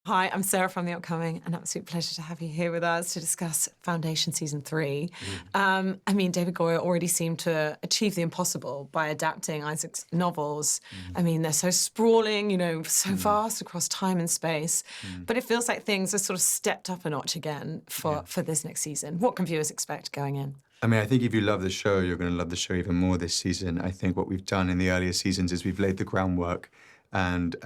Hi, I'm Sarah from The Upcoming. An absolute pleasure to have you here with us to discuss Foundation Season 3. David Goyer already seemed to achieve the impossible by adapting Isaac's novels. They're so sprawling, so vast across time and space. But it feels like things are sort of stepped up a notch again for this next season. What can viewers expect going in? I think if you love the show, you're going to love the show even more this season. I think what we've done in the earlier seasons is we've laid the groundwork and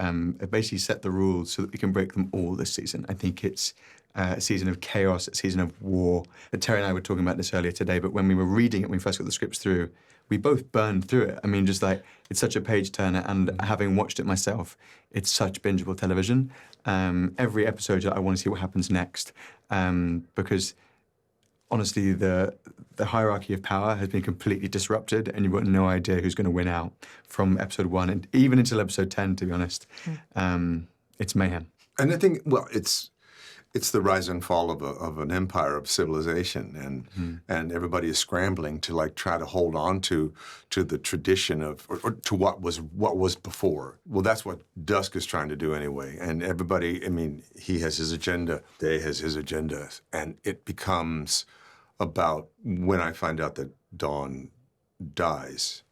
basically set the rules so that we can break them all this season. I think it's a season of chaos, a season of war. Terry and I were talking about this earlier today, but when we were reading it, when we first got the scripts through, we both burned through it. It's such a page-turner, and having watched it myself, it's such bingeable television. Every episode, I want to see what happens next, because honestly, the hierarchy of power has been completely disrupted, and you've got no idea who's going to win out from episode 1 and even until episode 10, to be honest. It's mayhem. And I think, it's the rise and fall of an empire of civilization, and everybody is scrambling to try to hold on to the tradition of or to what was before. Well, that's what Dusk is trying to do anyway. And everybody, he has his agenda, Day has his agenda, and it becomes about when I find out that Dawn dies,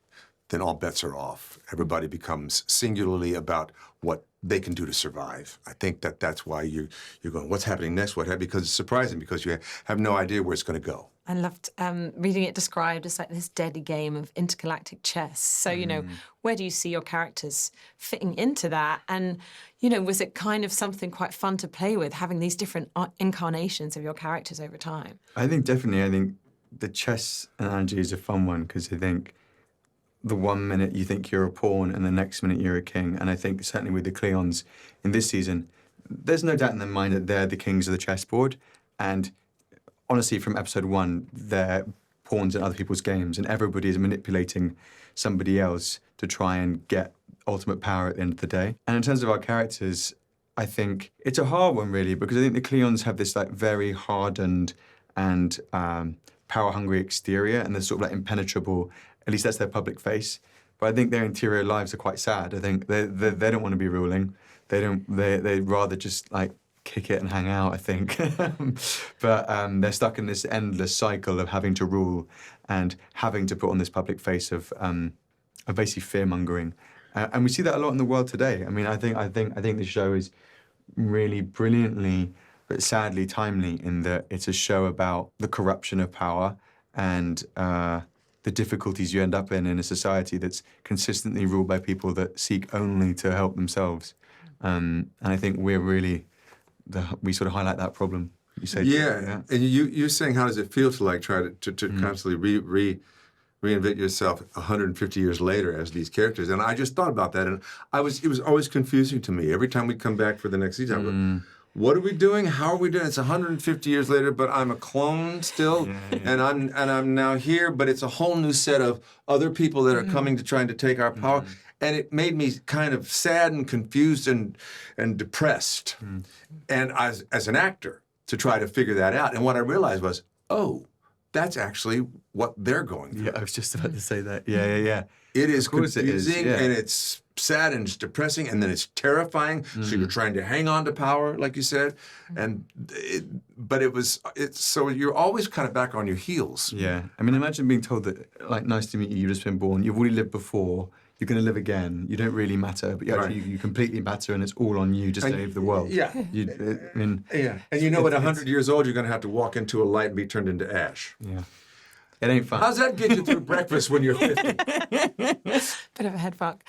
then all bets are off. Everybody becomes singularly about what they can do to survive. I think that's why you're going, what's happening next? Because it's surprising, because you have no idea where it's going to go. I loved reading it described as like this deadly game of intergalactic chess. So, where do you see your characters fitting into that? And, was it kind of something quite fun to play with, having these different incarnations of your characters over time? I think the chess analogy is a fun one, because I think the 1 minute you think you're a pawn and the next minute you're a king. And I think certainly with the Cleons in this season, there's no doubt in their mind that they're the kings of the chessboard. And honestly, from episode 1, they're pawns in other people's games, and everybody is manipulating somebody else to try and get ultimate power at the end of the day. And in terms of our characters, I think it's a hard one, really, because I think the Cleons have this very hardened and power-hungry exterior, and they're sort of impenetrable. At least that's their public face. But I think their interior lives are quite sad. I think they don't want to be ruling. They'd rather just kick it and hang out, I think. But they're stuck in this endless cycle of having to rule and having to put on this public face of basically fear-mongering. And we see that a lot in the world today. I think the show is really brilliantly, but sadly timely, in that it's a show about the corruption of power and the difficulties you end up in a society that's consistently ruled by people that seek only to help themselves. And I think we're really, we sort of highlight that problem. You say, yeah. And you're saying, how does it feel to try to constantly reinvent yourself 150 years later as these characters? And I just thought about that, and it was always confusing to me. Every time we come back for the next season, I go, what are we doing? How are we doing? It's 150 years later, but I'm a clone still, and I'm now here. But it's a whole new set of other people that are coming to trying to take our power, and it made me kind of sad and confused and depressed. And as an actor, to try to figure that out, and what I realized was, that's actually what they're going through. Yeah, I was just about to say that. Yeah. It is confusing, it is, and it's sad and it's depressing, and then it's terrifying. So you're trying to hang on to power, like you said, so you're always kind of back on your heels. Yeah, imagine being told that, nice to meet you, you've just been born, you've already lived before, you're going to live again, you don't really matter, but you completely matter, and it's all on you to save the world. Yeah. And at 100 years old, you're going to have to walk into a light and be turned into ash. Yeah. It ain't fun. How's that get you through breakfast when you're 50? Bit of a head fuck.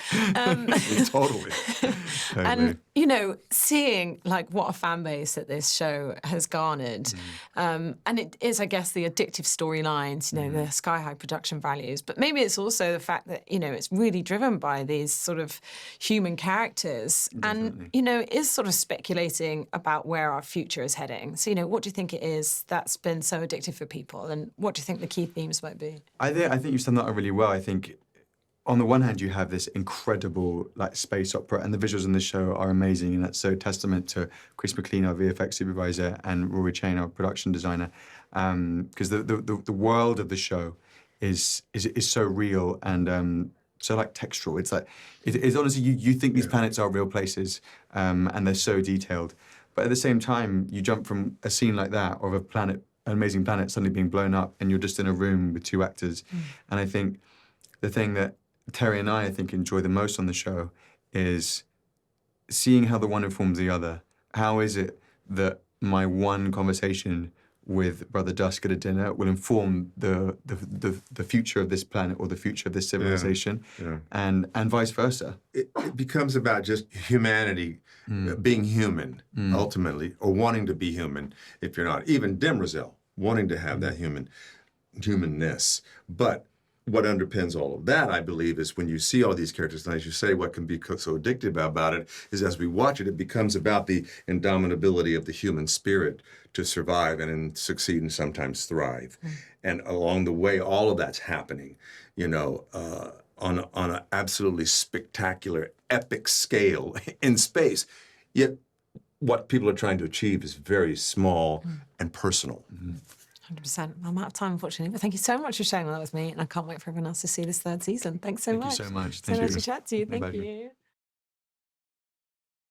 Totally. And, seeing what a fan base that this show has garnered, and it is, I guess, the addictive storylines, the sky-high production values, but maybe it's also the fact that, it's really driven by these sort of human characters. Definitely. And, is sort of speculating about where our future is heading. So, what do you think it is that's been so addictive for people, and what do you think the key themes might be? I think you've summed that up really well. I think on the one hand, you have this incredible space opera, and the visuals in the show are amazing, and that's so testament to Chris McLean, our VFX supervisor, and Rory Chain, our production designer, because the world of the show is so real and so textural. It's honestly, you think these planets are real places, and they're so detailed. But at the same time, you jump from a scene like that, or of a planet, an amazing planet suddenly being blown up, and you're just in a room with two actors. And I think the thing that Terry and I think, enjoy the most on the show is seeing how the one informs the other. How is it that my one conversation with Brother Dusk at a dinner will inform the future of this planet or the future of this civilization, and vice versa? It becomes about just humanity, being human, ultimately, or wanting to be human if you're not. Even Demerzel, wanting to have that humanness. But what underpins all of that, I believe, is when you see all these characters, and as you say, what can be so addictive about it is as we watch it, it becomes about the indomitability of the human spirit to survive and succeed and sometimes thrive. And along the way, all of that's happening, you know, on an absolutely spectacular, epic scale in space. Yet what people are trying to achieve is very small and personal. 100%. I'm out of time, unfortunately. But thank you so much for sharing that with me. And I can't wait for everyone else to see this third season. Thanks so much. Thank you so much. So nice to chat to you. Thank Pleasure. you.